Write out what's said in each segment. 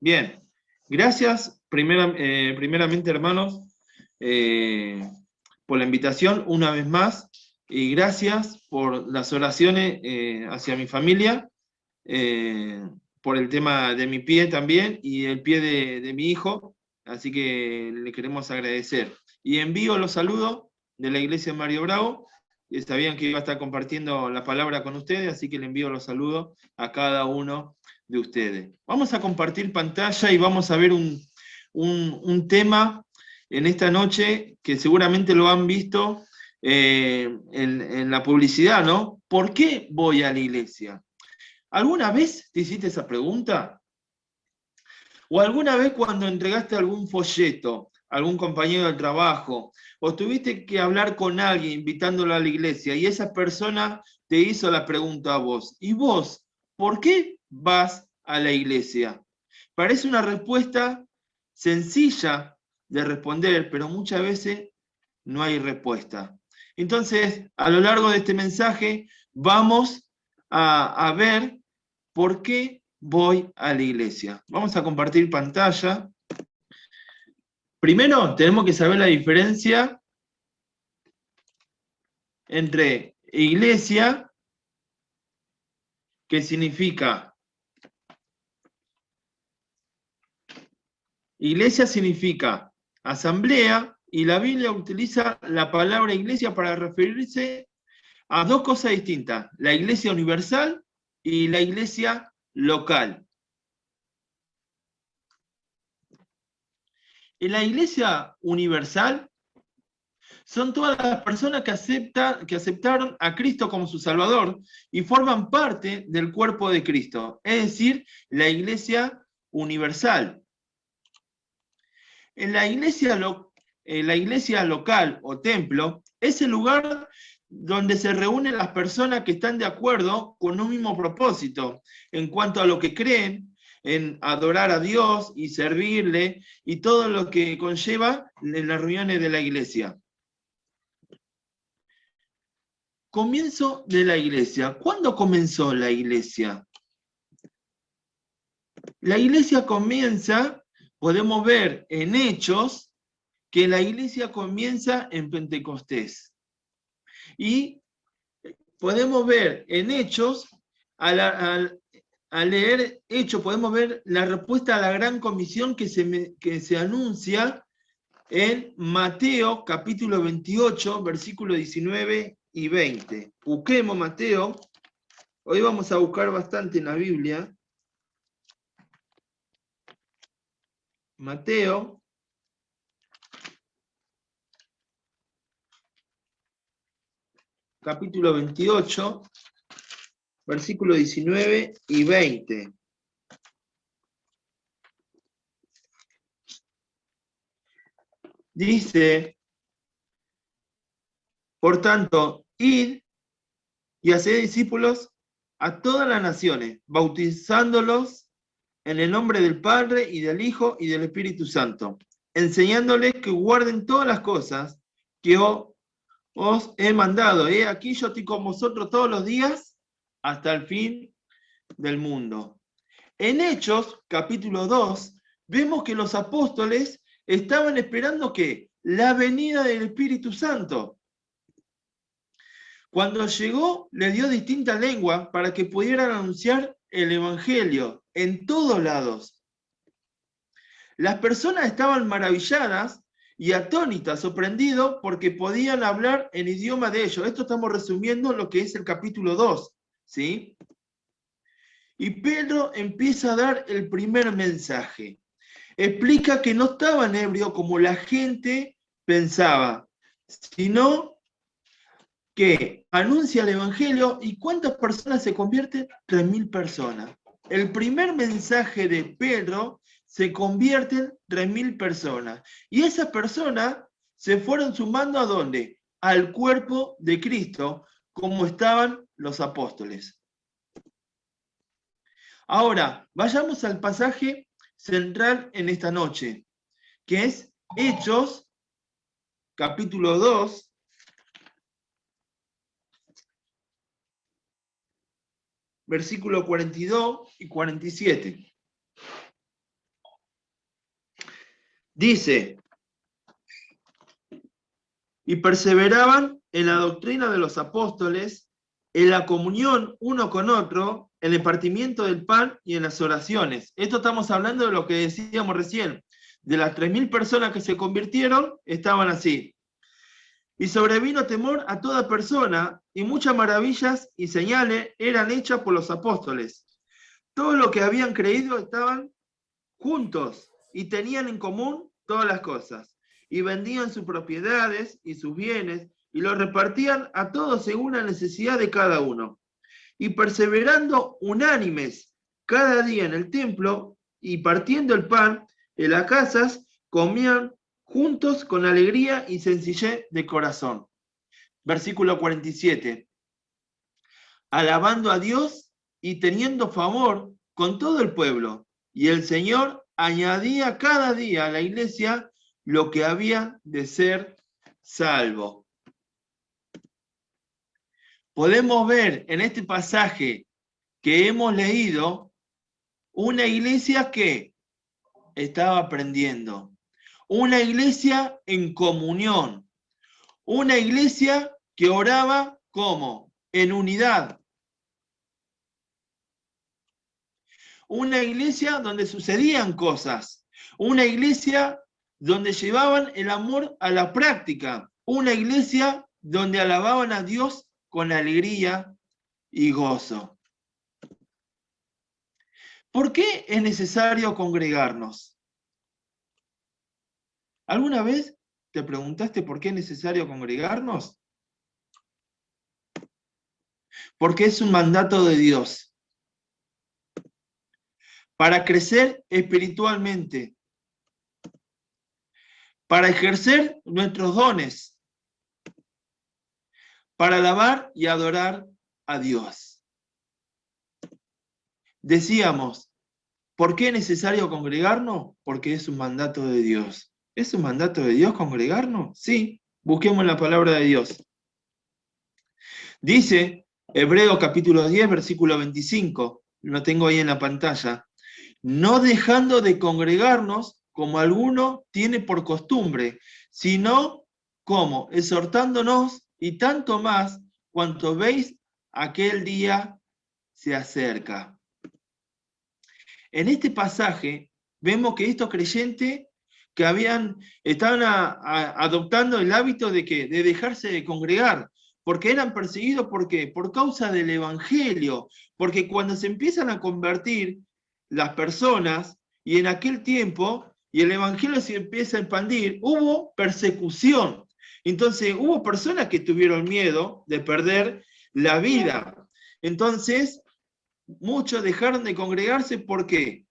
Bien, gracias primeramente, hermanos, por la invitación una vez más, y gracias por las oraciones hacia mi familia, por el tema de mi pie también y el pie de mi hijo, así que le queremos agradecer. Y envío los saludos de la iglesia Mario Bravo, y sabían que iba a estar compartiendo la palabra con ustedes, así que le envío los saludos a cada uno de ustedes. Vamos a compartir pantalla y vamos a ver un tema en esta noche que seguramente lo han visto en la publicidad, ¿no? ¿Por qué voy a la iglesia? ¿Alguna vez te hiciste esa pregunta? ¿O alguna vez cuando entregaste algún folleto a algún compañero de trabajo, o tuviste que hablar con alguien invitándolo a la iglesia y esa persona te hizo la pregunta a vos? ¿Y vos, por qué vas a la iglesia? Parece una respuesta sencilla de responder, pero muchas veces no hay respuesta. Entonces, a lo largo de este mensaje, vamos a ver por qué voy a la iglesia. Vamos a compartir pantalla. Primero, tenemos que saber la diferencia entre iglesia, que significa asamblea, y la Biblia utiliza la palabra iglesia para referirse a dos cosas distintas: la iglesia universal y la iglesia local. En la iglesia universal son todas las personas que aceptaron a Cristo como su Salvador y forman parte del cuerpo de Cristo, es decir, la iglesia universal. En la iglesia local o templo es el lugar donde se reúnen las personas que están de acuerdo con un mismo propósito en cuanto a lo que creen, en adorar a Dios y servirle y todo lo que conlleva en las reuniones de la iglesia. Comienzo de la iglesia. ¿Cuándo comenzó la iglesia? La iglesia comienza, podemos ver en Hechos, que la iglesia comienza en Pentecostés. Y podemos ver en Hechos, al leer Hechos, podemos ver la respuesta a la gran comisión que se anuncia en Mateo capítulo 28, versículos 19 y 20. Busquemos Mateo. Hoy vamos a buscar bastante en la Biblia. Mateo capítulo 28, versículos 19 y 20. Dice, por tanto, id y haced discípulos a todas las naciones, bautizándolos en el nombre del Padre y del Hijo y del Espíritu Santo, enseñándoles que guarden todas las cosas que os he mandado. Aquí yo estoy con vosotros todos los días hasta el fin del mundo. En Hechos, capítulo 2, vemos que los apóstoles estaban esperando ¿qué? La venida del Espíritu Santo. Cuando llegó, les dio distintas lenguas para que pudieran anunciar el Evangelio en todos lados. Las personas estaban maravilladas y atónitas, sorprendidos, porque podían hablar en idioma de ellos. Esto estamos resumiendo lo que es el capítulo 2, ¿sí? Y Pedro empieza a dar el primer mensaje. Explica que no estaban ebrios como la gente pensaba, sino que anuncia el Evangelio. ¿Y cuántas personas se convierten? 3.000 personas. El primer mensaje de Pedro se convierten 3.000 personas. Y esas personas se fueron sumando ¿a dónde? Al cuerpo de Cristo, como estaban los apóstoles. Ahora, vayamos al pasaje central en esta noche, que es Hechos, capítulo 2, versículos 42 y 47. Dice, y perseveraban en la doctrina de los apóstoles, en la comunión uno con otro, en el partimiento del pan y en las oraciones. Esto estamos hablando de lo que decíamos recién, de las 3.000 personas que se convirtieron, estaban así. Y sobrevino temor a toda persona, y muchas maravillas y señales eran hechas por los apóstoles. Todo lo que habían creído estaban juntos y tenían en común todas las cosas. Y vendían sus propiedades y sus bienes y los repartían a todos según la necesidad de cada uno. Y perseverando unánimes cada día en el templo y partiendo el pan en las casas, comían juntos con alegría y sencillez de corazón. Versículo 47. Alabando a Dios y teniendo favor con todo el pueblo. Y el Señor añadía cada día a la iglesia lo que había de ser salvo. Podemos ver en este pasaje que hemos leído una iglesia que estaba aprendiendo, una iglesia en comunión, una iglesia que oraba ¿cómo? En unidad. Una iglesia donde sucedían cosas, una iglesia donde llevaban el amor a la práctica, una iglesia donde alababan a Dios con alegría y gozo. ¿Por qué es necesario congregarnos? ¿Alguna vez te preguntaste por qué es necesario congregarnos? Porque es un mandato de Dios. Para crecer espiritualmente, para ejercer nuestros dones, para alabar y adorar a Dios. Decíamos, ¿por qué es necesario congregarnos? Porque es un mandato de Dios. ¿Es un mandato de Dios congregarnos? Sí, busquemos la palabra de Dios. Dice Hebreos capítulo 10, versículo 25, lo tengo ahí en la pantalla, no dejando de congregarnos como alguno tiene por costumbre, sino como exhortándonos y tanto más cuanto veis aquel día se acerca. En este pasaje vemos que estos creyentes que estaban adoptando el hábito de dejarse de congregar, porque eran perseguidos, ¿por qué? Por causa del evangelio, porque cuando se empiezan a convertir las personas, y en aquel tiempo, y el evangelio se empieza a expandir, hubo persecución. Entonces hubo personas que tuvieron miedo de perder la vida. Entonces, muchos dejaron de congregarse, ¿por qué?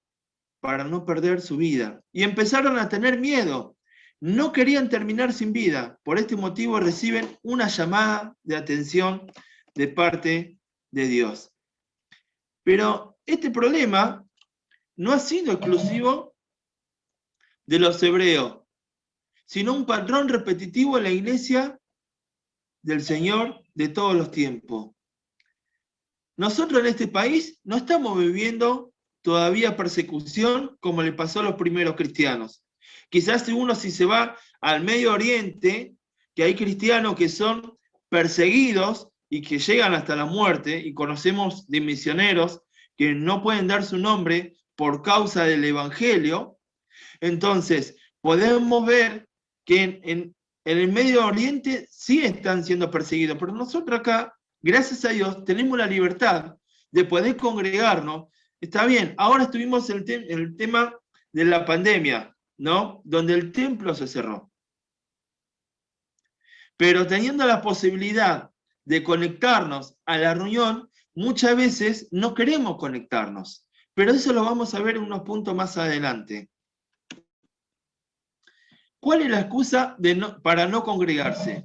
Para no perder su vida. Y empezaron a tener miedo. No querían terminar sin vida. Por este motivo reciben una llamada de atención de parte de Dios. Pero este problema no ha sido exclusivo de los hebreos, sino un patrón repetitivo en la iglesia del Señor de todos los tiempos. Nosotros en este país no estamos viviendo todavía persecución como le pasó a los primeros cristianos. Quizás si se va al Medio Oriente, que hay cristianos que son perseguidos y que llegan hasta la muerte, y conocemos de misioneros que no pueden dar su nombre por causa del Evangelio. Entonces, podemos ver que en el Medio Oriente sí están siendo perseguidos, pero nosotros acá, gracias a Dios, tenemos la libertad de poder congregarnos. Está bien, ahora estuvimos en el tema de la pandemia, ¿no? Donde el templo se cerró. Pero teniendo la posibilidad de conectarnos a la reunión, muchas veces no queremos conectarnos. Pero eso lo vamos a ver en unos puntos más adelante. ¿Cuál es la excusa para no congregarse?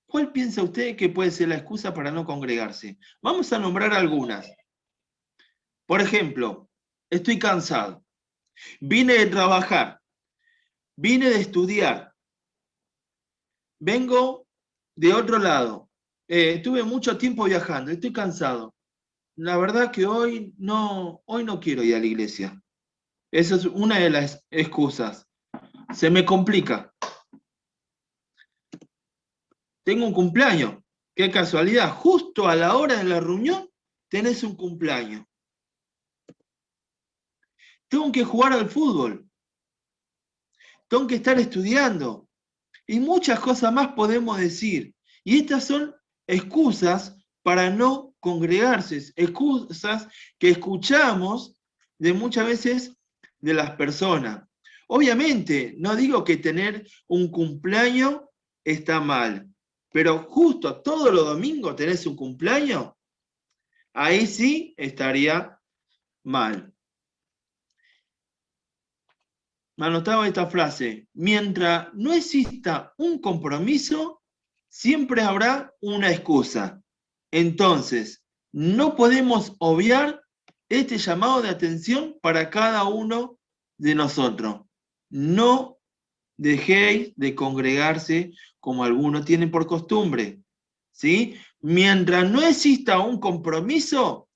¿Cuál piensa usted que puede ser la excusa para no congregarse? Vamos a nombrar algunas. Por ejemplo, estoy cansado. Vine de trabajar. Vine de estudiar. Vengo de otro lado. Estuve mucho tiempo viajando. Estoy cansado. La verdad que hoy no quiero ir a la iglesia. Esa es una de las excusas. Se me complica. Tengo un cumpleaños. Qué casualidad. Justo a la hora de la reunión tenés un cumpleaños. Tengo que jugar al fútbol. Tengo que estar estudiando. Y muchas cosas más podemos decir. Y estas son excusas para no congregarse. Excusas que escuchamos de muchas veces de las personas. Obviamente, no digo que tener un cumpleaños está mal, pero justo todos los domingos tenés un cumpleaños, ahí sí estaría mal. Me anotaba esta frase: mientras no exista un compromiso, siempre habrá una excusa. Entonces, no podemos obviar este llamado de atención para cada uno de nosotros. No dejéis de congregarse como algunos tienen por costumbre, ¿sí? Mientras no exista un compromiso,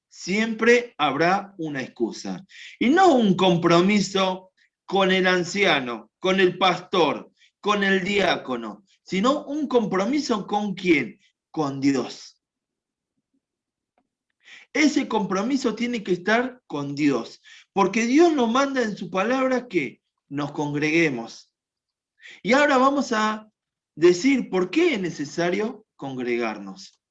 siempre habrá una excusa. Y no un compromiso con el anciano, con el pastor, con el diácono, sino un compromiso con ¿quién? Con Dios. Ese compromiso tiene que estar con Dios, porque Dios nos manda en su palabra que nos congreguemos. Y ahora vamos a decir por qué es necesario congregarnos.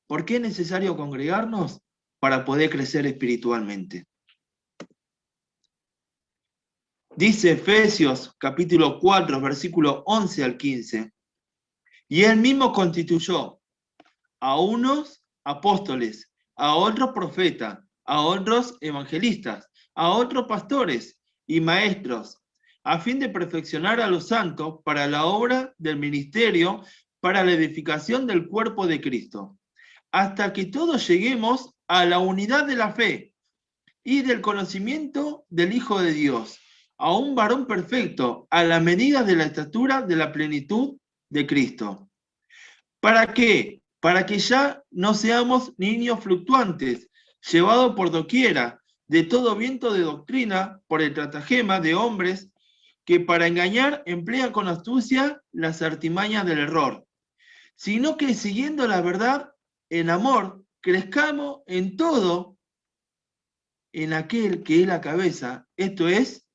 ¿Por qué es necesario congregarnos? Para poder crecer espiritualmente. Dice Efesios capítulo 4, versículo 11 al 15. Y él mismo constituyó a unos apóstoles, a otros profetas, a otros evangelistas, a otros pastores y maestros, a fin de perfeccionar a los santos para la obra del ministerio, para la edificación del cuerpo de Cristo, hasta que todos lleguemos a la unidad de la fe y del conocimiento del Hijo de Dios, a un varón perfecto, a la medida de la estatura de la plenitud de Cristo. ¿Para qué? Para que ya no seamos niños fluctuantes, llevados por doquiera, de todo viento de doctrina, por el estratagema de hombres que para engañar emplean con astucia las artimañas del error, sino que siguiendo la verdad en amor, crezcamos en todo en aquel que es la cabeza, esto es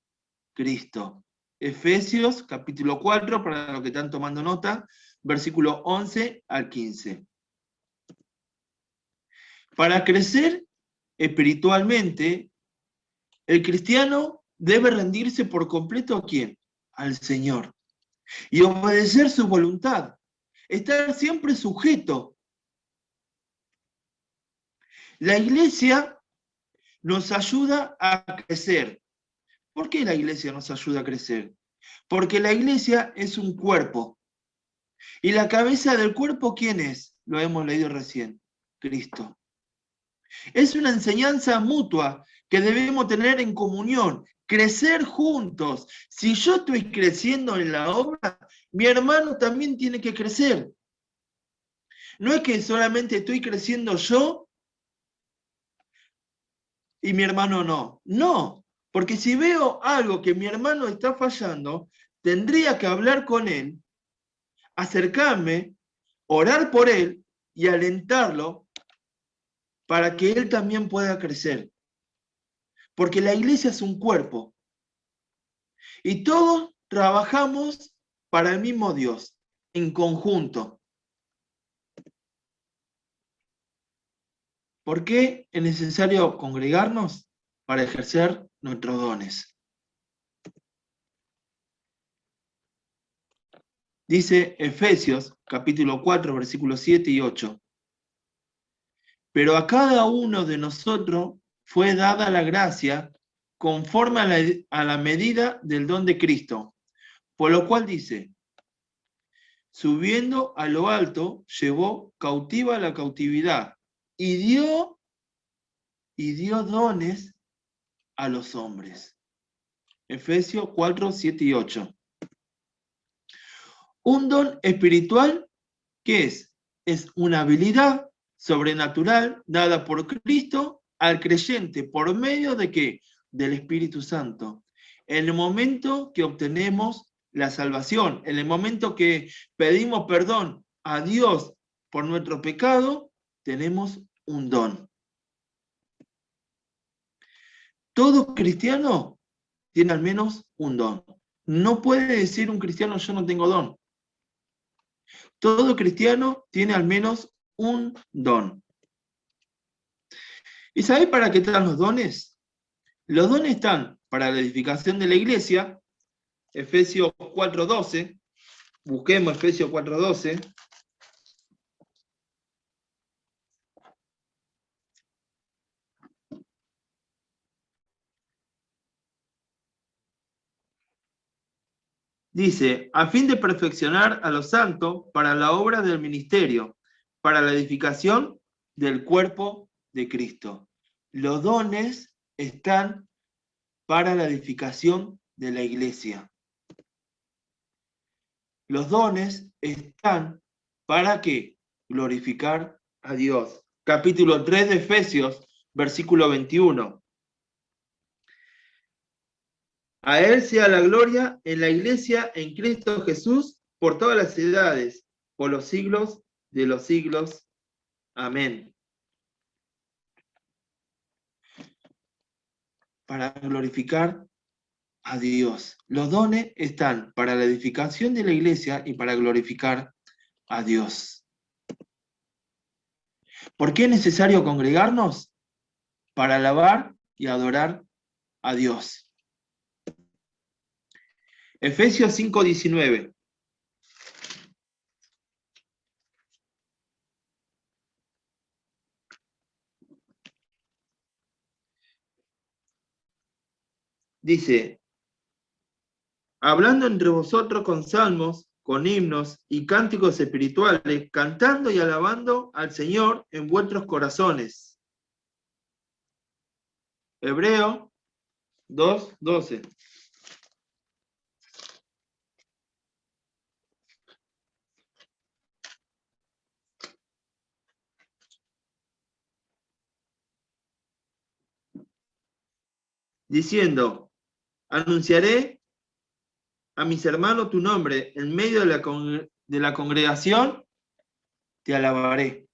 Cristo. Efesios capítulo 4, para los que están tomando nota, versículo 11 al 15. Para crecer espiritualmente, el cristiano debe rendirse por completo ¿a quién? Al Señor. Y obedecer su voluntad. Estar siempre sujeto. La iglesia nos ayuda a crecer. ¿Por qué la iglesia nos ayuda a crecer? Porque la iglesia es un cuerpo. ¿Y la cabeza del cuerpo quién es? Lo hemos leído recién. Cristo. Es una enseñanza mutua que debemos tener en comunión, crecer juntos. Si yo estoy creciendo en la obra, mi hermano también tiene que crecer. No es que solamente estoy creciendo yo y mi hermano no. No, porque si veo algo que mi hermano está fallando, tendría que hablar con él, acercarme, orar por él y alentarlo para que él también pueda crecer. Porque la iglesia es un cuerpo. Y todos trabajamos para el mismo Dios, en conjunto. ¿Por qué es necesario congregarnos? Para ejercer nuestros dones. Dice Efesios capítulo 4, versículos 7 y 8. Pero a cada uno de nosotros fue dada la gracia conforme a la medida del don de Cristo. Por lo cual dice, subiendo a lo alto, llevó cautiva la cautividad y dio dones a los hombres. Efesios 4, 7 y 8. Un don espiritual, ¿qué es? Es una habilidad sobrenatural dada por Cristo al creyente, ¿por medio de qué? Del Espíritu Santo. En el momento que obtenemos la salvación, en el momento que pedimos perdón a Dios por nuestro pecado, tenemos un don. Todo cristiano tiene al menos un don. No puede decir un cristiano, yo no tengo don. Todo cristiano tiene al menos un don. ¿Y sabés para qué están los dones? Los dones están para la edificación de la iglesia, Efesios 4:12. Busquemos Efesios 4:12. Dice, a fin de perfeccionar a los santos para la obra del ministerio, para la edificación del cuerpo de Cristo. Los dones están para la edificación de la iglesia. Los dones están para ¿qué? Glorificar a Dios. Capítulo 3 de Efesios, versículo 21. A Él sea la gloria en la iglesia, en Cristo Jesús, por todas las edades, por los siglos de los siglos. Amén. Para glorificar a Dios. Los dones están para la edificación de la iglesia y para glorificar a Dios. ¿Por qué es necesario congregarnos? Para alabar y adorar a Dios. Efesios 5:19. Dice, hablando entre vosotros con salmos, con himnos y cánticos espirituales, cantando y alabando al Señor en vuestros corazones. Hebreo 2:12. Diciendo, anunciaré a mis hermanos tu nombre en medio de la congregación, te alabaré.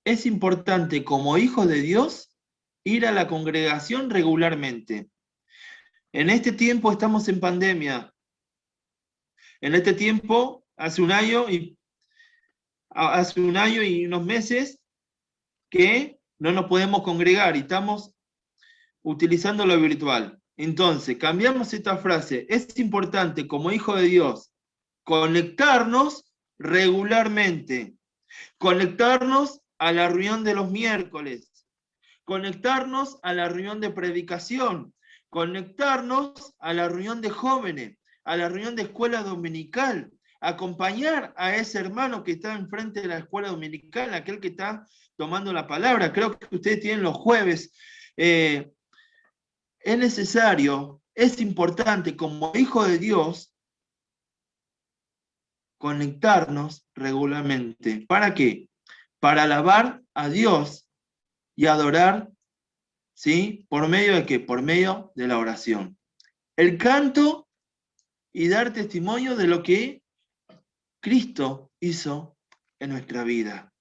Es importante como hijo de Dios ir a la congregación regularmente. En este tiempo estamos en pandemia. En este tiempo, hace un año y unos meses que no nos podemos congregar y estamos utilizando lo virtual. Entonces, cambiamos esta frase. Es importante como hijo de Dios conectarnos regularmente, conectarnos a la reunión de los miércoles, conectarnos a la reunión de predicación, conectarnos a la reunión de jóvenes, a la reunión de escuela dominical, acompañar a ese hermano que está enfrente de la escuela dominical, aquel que está tomando la palabra. Creo que ustedes tienen los jueves. Es necesario, es importante como hijo de Dios conectarnos regularmente. ¿Para qué? Para alabar a Dios y adorar, ¿sí? ¿Por medio de qué? Por medio de la oración. El canto y dar testimonio de lo que Cristo hizo en nuestra vida.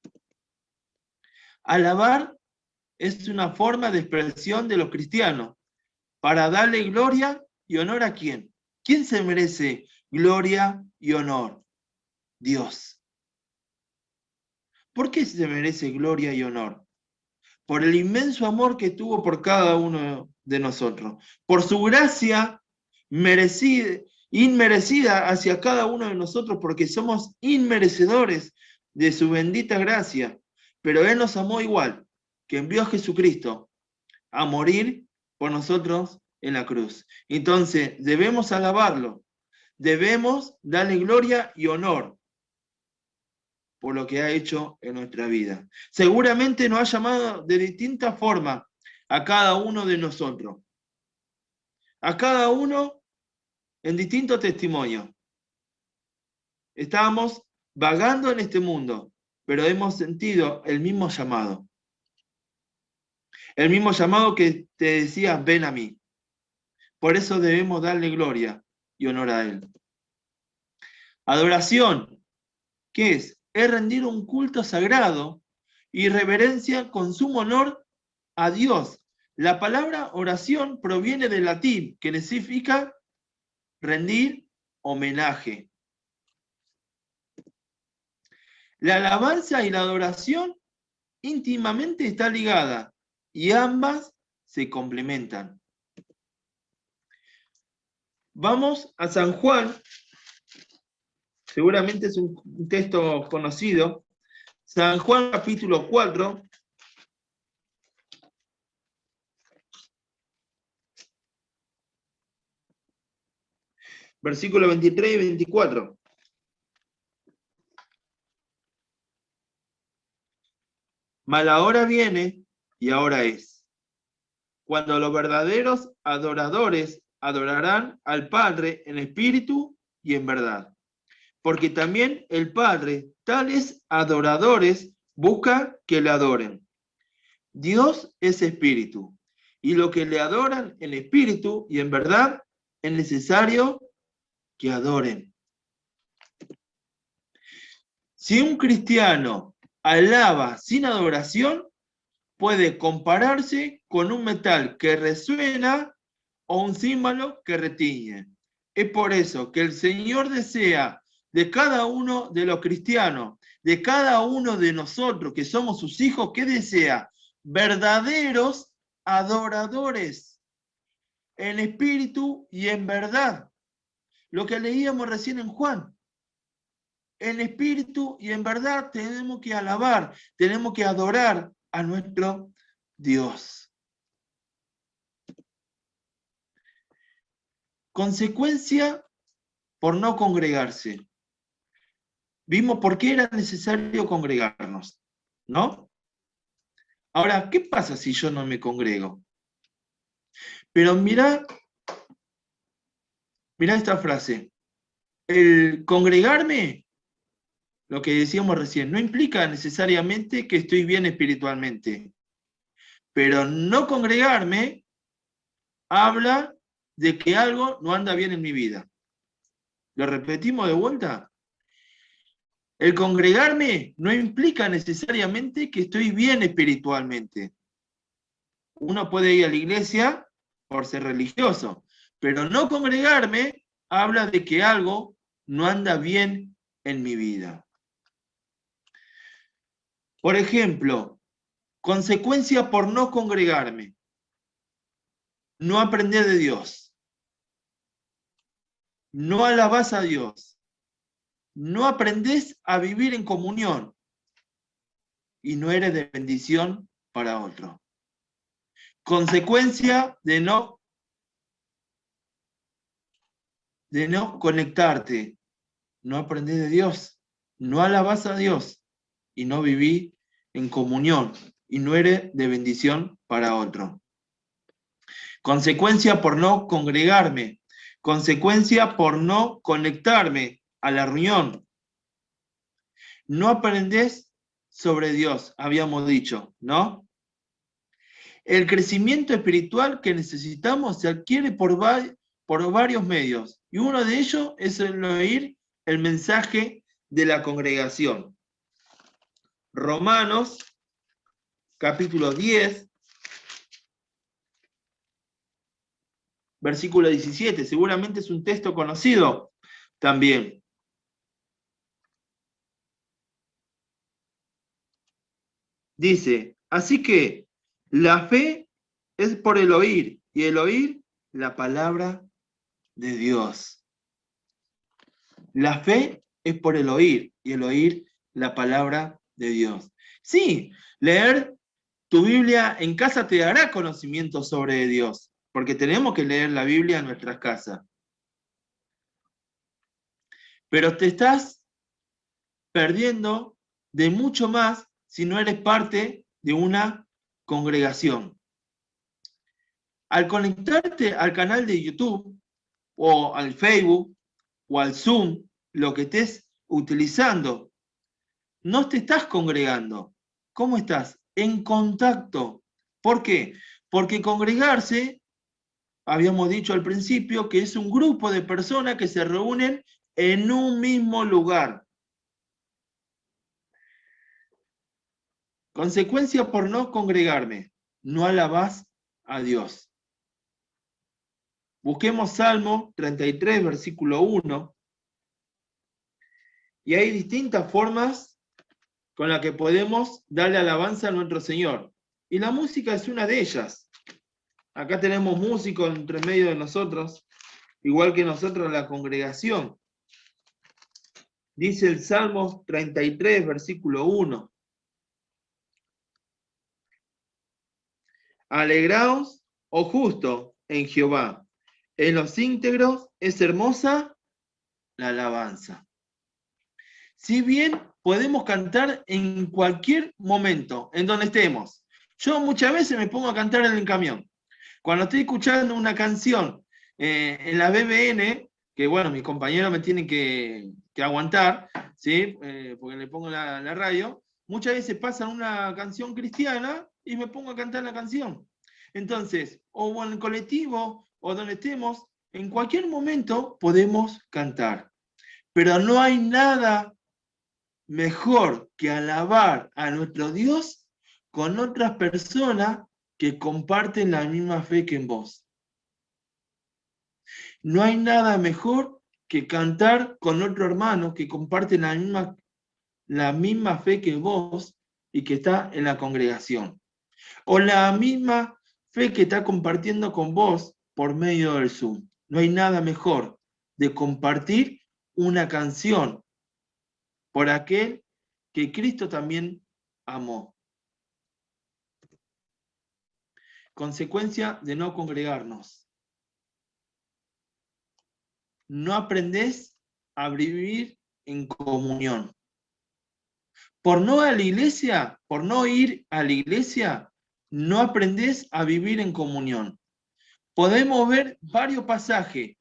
Alabar es una forma de expresión de los cristianos para darle gloria y honor a quién. ¿Quién se merece gloria y honor? Dios. ¿Por qué se merece gloria y honor? Por el inmenso amor que tuvo por cada uno de nosotros, por su gracia merecida, inmerecida hacia cada uno de nosotros, porque somos inmerecedores de su bendita gracia, pero Él nos amó igual, que envió a Jesucristo a morir por nosotros en la cruz. Entonces, debemos alabarlo, debemos darle gloria y honor por lo que ha hecho en nuestra vida. Seguramente nos ha llamado de distintas formas a cada uno de nosotros, a cada uno en distintos testimonios. Estábamos vagando en este mundo, pero hemos sentido el mismo llamado. El mismo llamado que te decía, ven a mí. Por eso debemos darle gloria y honor a Él. Adoración, ¿qué es? Es rendir un culto sagrado y reverencia con sumo honor a Dios. La palabra oración proviene del latín, que significa rendir homenaje. La alabanza y la adoración íntimamente están ligadas y ambas se complementan. Vamos a San Juan, seguramente es un texto conocido, San Juan capítulo 4, versículos 23 y 24. Mas la hora viene y ahora es, cuando los verdaderos adoradores adorarán al Padre en espíritu y en verdad. Porque también el Padre, tales adoradores, busca que le adoren. Dios es espíritu, y lo que le adoran en espíritu y en verdad, es necesario que adoren. Si un cristiano alaba sin adoración, puede compararse con un metal que resuena o un címbalo que retiñe. Es por eso que el Señor desea de cada uno de los cristianos, de cada uno de nosotros que somos sus hijos, ¿qué desea? Verdaderos adoradores, en espíritu y en verdad. Lo que leíamos recién en Juan. En espíritu y en verdad tenemos que alabar, tenemos que adorar a nuestro Dios. Consecuencia por no congregarse. Vimos por qué era necesario congregarnos, ¿no? Ahora, ¿qué pasa si yo no me congrego? Pero mirá esta frase. El congregarme, lo que decíamos recién, no implica necesariamente que estoy bien espiritualmente. Pero no congregarme habla de que algo no anda bien en mi vida. ¿Lo repetimos de vuelta? El congregarme no implica necesariamente que estoy bien espiritualmente. Uno puede ir a la iglesia por ser religioso, pero no congregarme habla de que algo no anda bien en mi vida. Por ejemplo, consecuencia por no congregarme. No aprender de Dios. No alabás a Dios. No aprendés a vivir en comunión. Y no eres de bendición para otro. Consecuencia de no conectarte. No aprendés de Dios. No alabás a Dios. Y no viví en comunión. Y no eres de bendición para otro. Consecuencia por no congregarme. Consecuencia por no conectarme a la reunión. No aprendés sobre Dios, habíamos dicho, ¿no? El crecimiento espiritual que necesitamos se adquiere por varios medios. Y uno de ellos es el oír el mensaje de la congregación. Romanos, capítulo 10, versículo 17. Seguramente es un texto conocido también. Dice, así que la fe es por el oír, y el oír la palabra de Dios. La fe es por el oír, y el oír la palabra de Dios. Sí, leer tu Biblia en casa te dará conocimiento sobre Dios, porque tenemos que leer la Biblia en nuestras casas. Pero te estás perdiendo de mucho más si no eres parte de una congregación. Al conectarte al canal de YouTube, o al Facebook, o al Zoom, lo que estés utilizando, no te estás congregando. ¿Cómo estás? En contacto. ¿Por qué? Porque congregarse, habíamos dicho al principio, que es un grupo de personas que se reúnen en un mismo lugar. Consecuencia por no congregarme, no alabás a Dios. Busquemos Salmo 33, versículo 1, y hay distintas formas con las que podemos darle alabanza a nuestro Señor. Y la música es una de ellas. Acá tenemos músicos entre medio de nosotros, igual que nosotros la congregación. Dice el Salmo 33, versículo 1. Alegraos, oh justo, en Jehová. En los íntegros es hermosa la alabanza. Si bien podemos cantar en cualquier momento, en donde estemos. Yo muchas veces me pongo a cantar en el camión. Cuando estoy escuchando una canción en la BBN, que bueno, mis compañeros me tienen que aguantar, ¿sí? Porque le pongo la radio, muchas veces pasan una canción cristiana y me pongo a cantar la canción. Entonces, o en el colectivo, o donde estemos, en cualquier momento podemos cantar. Pero no hay nada mejor que alabar a nuestro Dios con otras personas que comparten la misma fe que en vos. No hay nada mejor que cantar con otro hermano que comparte la misma fe que vos y que está en la congregación. O la misma fe que está compartiendo con vos por medio del Zoom. No hay nada mejor de compartir una canción por aquel que Cristo también amó. Consecuencia de no congregarnos. No aprendés a vivir en comunión. Por no a la iglesia, por no ir a la iglesia, no aprendés a vivir en comunión. Podemos ver varios pasajes.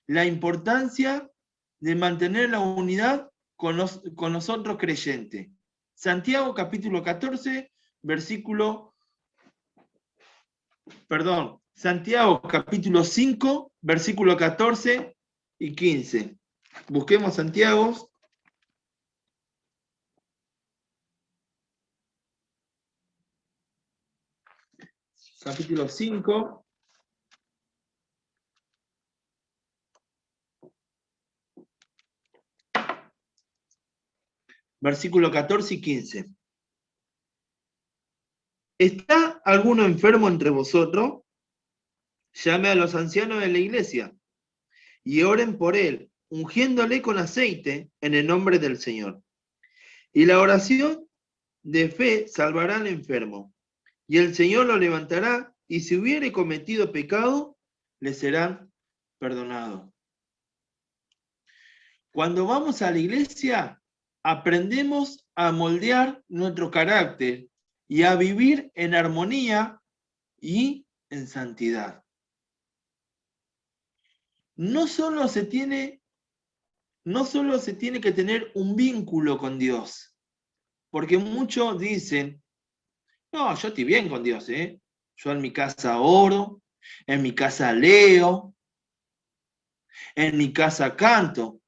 La importancia de mantener la unidad con los otros creyentes. Santiago capítulo 14, Santiago capítulo 5, versículo 14 y 15. Busquemos Santiago. Capítulo 5. Versículo 14 y 15. ¿Está alguno enfermo entre vosotros? Llame a los ancianos de la iglesia y oren por él, ungiéndole con aceite en el nombre del Señor. Y la oración de fe salvará al enfermo, y el Señor lo levantará, y si hubiere cometido pecado, le serán perdonados. Cuando vamos a la iglesia, aprendemos a moldear nuestro carácter y a vivir en armonía y en santidad. No solo se tiene que tener un vínculo con Dios, porque muchos dicen, no, yo estoy bien con Dios, ¿eh? Yo en mi casa oro, en mi casa leo, en mi casa canto.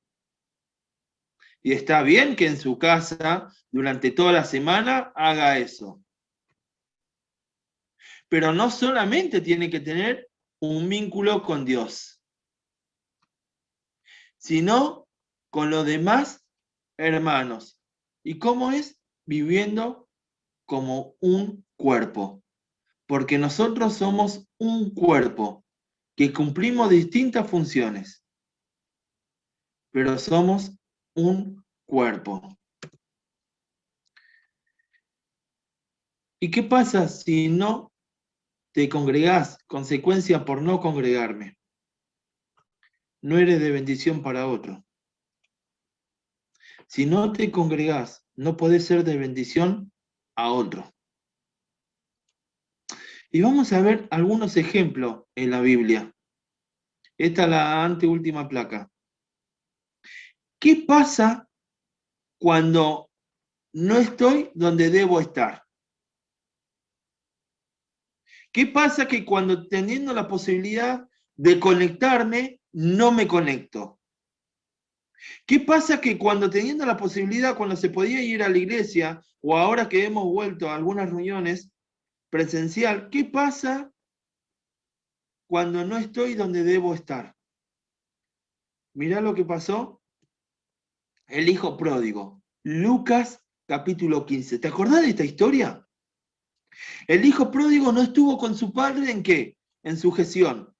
Y está bien que en su casa, durante toda la semana, haga eso. Pero no solamente tiene que tener un vínculo con Dios, sino con los demás hermanos. ¿Y cómo es? Viviendo como un cuerpo. Porque nosotros somos un cuerpo que cumplimos distintas funciones, pero somos un cuerpo. ¿Y qué pasa si no te congregás? Consecuencia por no congregarme. No eres de bendición para otro. Si no te congregás, no podés ser de bendición a otro. Y vamos a ver algunos ejemplos en la Biblia. Esta es la anteúltima placa. ¿Qué pasa cuando no estoy donde debo estar. ¿Qué pasa? Que cuando teniendo la posibilidad de conectarme, no me conecto. ¿Qué pasa? Que cuando teniendo la posibilidad, cuando se podía ir a la iglesia, o ahora que hemos vuelto a algunas reuniones presencial, ¿qué pasa cuando no estoy donde debo estar? Mirá lo que pasó. El hijo pródigo. Lucas capítulo 15. ¿Te acordás de esta historia? El hijo pródigo no estuvo con su padre ¿en qué? En sujeción.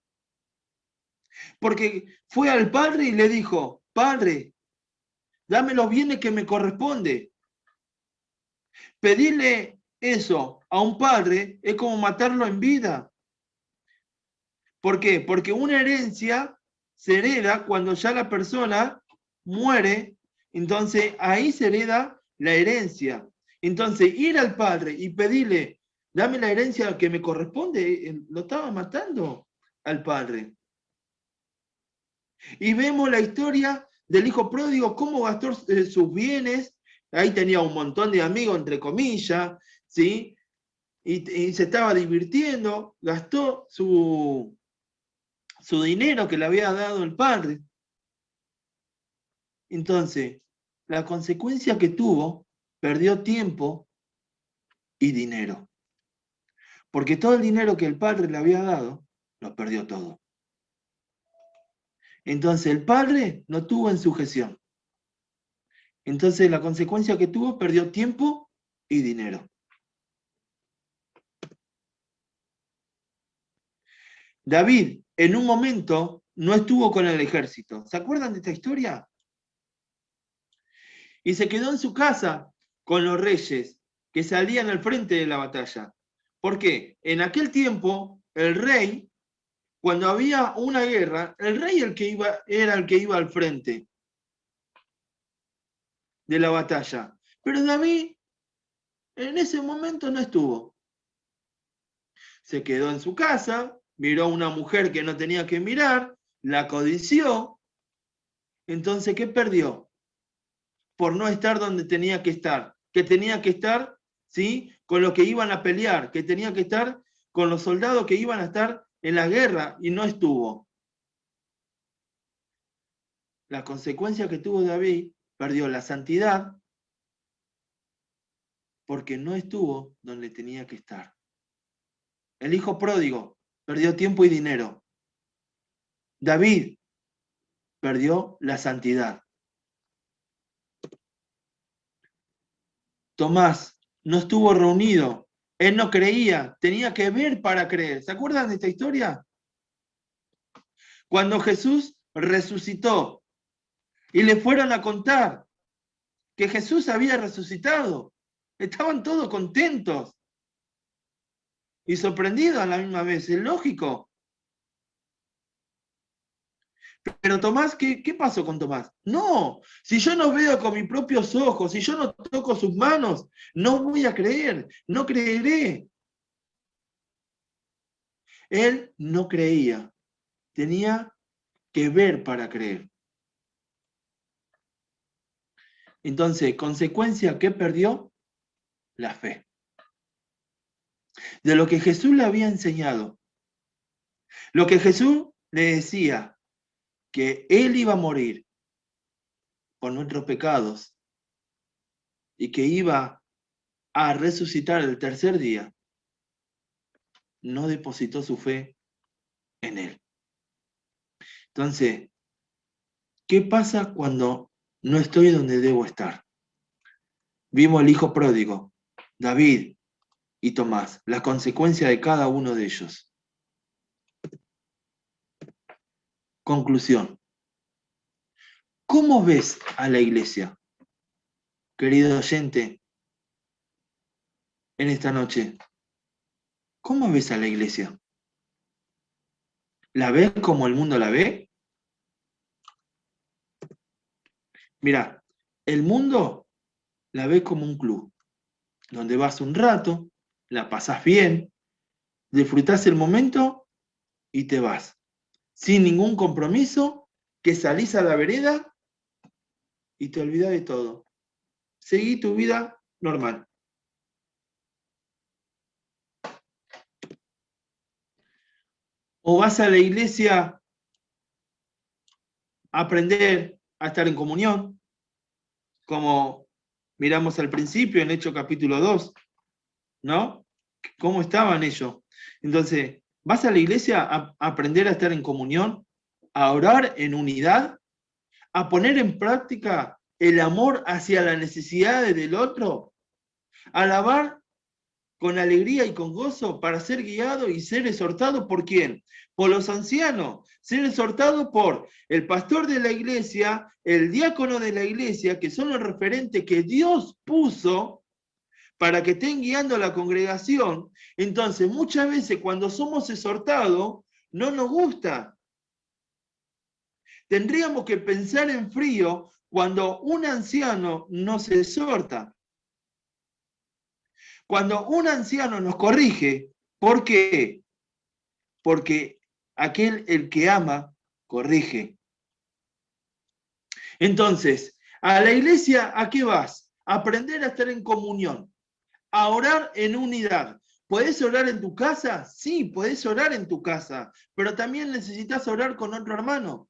Porque fue al padre y le dijo, padre, dame los bienes que me corresponde. Pedirle eso a un padre es como matarlo en vida. ¿Por qué? Porque una herencia se hereda cuando ya la persona muere, entonces ahí se hereda la herencia. Entonces ir al padre y pedirle, dame la herencia que me corresponde, lo estaba matando al padre. Y vemos la historia del hijo pródigo, cómo gastó sus bienes, ahí tenía un montón de amigos, entre comillas, ¿sí? Y se estaba divirtiendo, gastó su dinero que le había dado el padre. Entonces, la consecuencia que tuvo, perdió tiempo y dinero. Porque todo el dinero que el padre le había dado, lo perdió todo. Entonces, el padre no tuvo en sujeción. Entonces, la consecuencia que tuvo, perdió tiempo y dinero. David, en un momento, no estuvo con el ejército. ¿Se acuerdan de esta historia? Y se quedó en su casa con los reyes que salían al frente de la batalla. ¿Por qué? En aquel tiempo, el rey, cuando había una guerra, el rey era el que iba al frente de la batalla. Pero David en ese momento no estuvo. Se quedó en su casa, miró a una mujer que no tenía que mirar, la codició. Entonces, ¿qué perdió? Por no estar donde tenía que estar. Que tenía que estar, ¿sí?, con los que iban a pelear, que tenía que estar con los soldados que iban a estar en la guerra y no estuvo. La consecuencia que tuvo David, perdió la santidad porque no estuvo donde tenía que estar. El hijo pródigo perdió tiempo y dinero. David perdió la santidad. Tomás no estuvo reunido. Él no creía, tenía que ver para creer. ¿Se acuerdan de esta historia? Cuando Jesús resucitó y le fueron a contar que Jesús había resucitado, estaban todos contentos y sorprendidos a la misma vez. Es lógico. Pero Tomás, ¿qué pasó con Tomás? No, si yo no veo con mis propios ojos, si yo no toco sus manos, no voy a creer, no creeré. Él no creía, tenía que ver para creer. Entonces, consecuencia, ¿qué perdió? La fe. De lo que Jesús le había enseñado. Lo que Jesús le decía, que Él iba a morir por nuestros pecados y que iba a resucitar el tercer día, no depositó su fe en Él. Entonces, ¿qué pasa cuando no estoy donde debo estar? Vimos el hijo pródigo, David y Tomás, la consecuencia de cada uno de ellos. Conclusión. ¿Cómo ves a la iglesia, querido oyente, en esta noche? ¿Cómo ves a la iglesia? ¿La ves como el mundo la ve? Mira, el mundo la ve como un club, donde vas un rato, la pasás bien, disfrutás el momento y te vas, sin ningún compromiso, que salís a la vereda y te olvidás de todo. Seguí tu vida normal. O vas a la iglesia a aprender a estar en comunión, como miramos al principio en Hechos capítulo 2, ¿no? ¿Cómo estaban ellos? Entonces, ¿vas a la iglesia a aprender a estar en comunión, a orar en unidad, a poner en práctica el amor hacia las necesidades del otro, a alabar con alegría y con gozo para ser guiado y ser exhortado por quién? Por los ancianos, ser exhortado por el pastor de la iglesia, el diácono de la iglesia, que son los referentes que Dios puso para que estén guiando a la congregación. Entonces, muchas veces cuando somos exhortados, no nos gusta. Tendríamos que pensar en frío cuando un anciano nos exhorta. Cuando un anciano nos corrige, ¿por qué? Porque aquel el que ama, corrige. Entonces, a la iglesia, ¿a qué vas? A aprender a estar en comunión, a orar en unidad. ¿Podés orar en tu casa? Sí, podés orar en tu casa, pero también necesitas orar con otro hermano,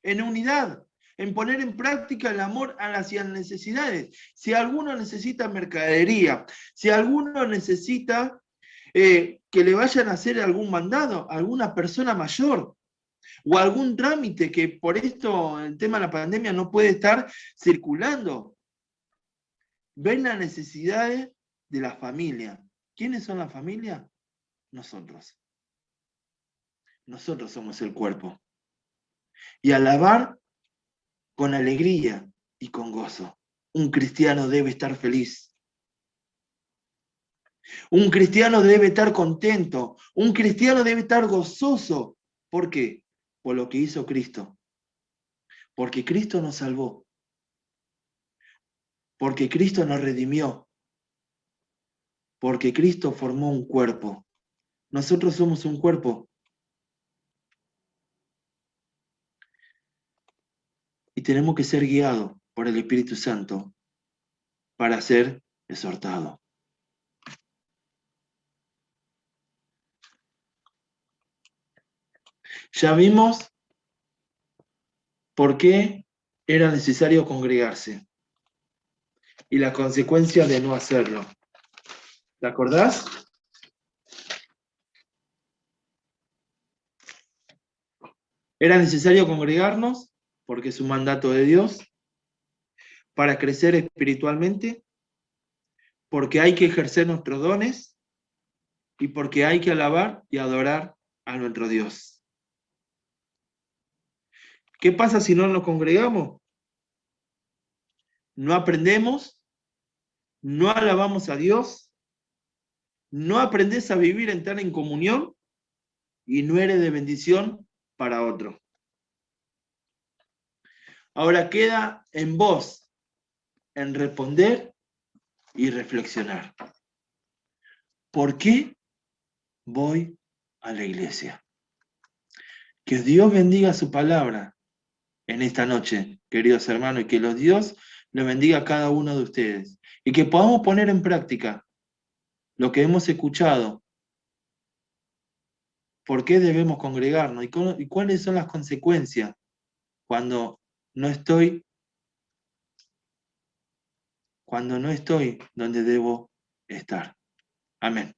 en unidad, en poner en práctica el amor hacia las necesidades. Si alguno necesita mercadería, si alguno necesita que le vayan a hacer algún mandado a alguna persona mayor o algún trámite que por esto, el tema de la pandemia, no puede estar circulando. Ven las necesidades de la familia. ¿Quiénes son la familia? Nosotros. Nosotros somos el cuerpo. Y alabar con alegría y con gozo. Un cristiano debe estar feliz. Un cristiano debe estar contento. Un cristiano debe estar gozoso. ¿Por qué? Por lo que hizo Cristo. Porque Cristo nos salvó. Porque Cristo nos redimió. Porque Cristo formó un cuerpo. Nosotros somos un cuerpo. Y tenemos que ser guiados por el Espíritu Santo para ser exhortados. Ya vimos por qué era necesario congregarse y la consecuencia de no hacerlo. ¿Te acordás? Era necesario congregarnos porque es un mandato de Dios para crecer espiritualmente, porque hay que ejercer nuestros dones y porque hay que alabar y adorar a nuestro Dios. ¿Qué pasa si no nos congregamos? No aprendemos, no alabamos a Dios, no aprendes a vivir en comunión y no eres de bendición para otro. Ahora queda en vos, en responder y reflexionar. ¿Por qué voy a la iglesia? Que Dios bendiga su palabra en esta noche, queridos hermanos, y que los Dios lo bendiga a cada uno de ustedes. Y que podamos poner en práctica lo que hemos escuchado. ¿Por qué debemos congregarnos? ¿Y cuáles son las consecuencias cuando no estoy donde debo estar? Amén.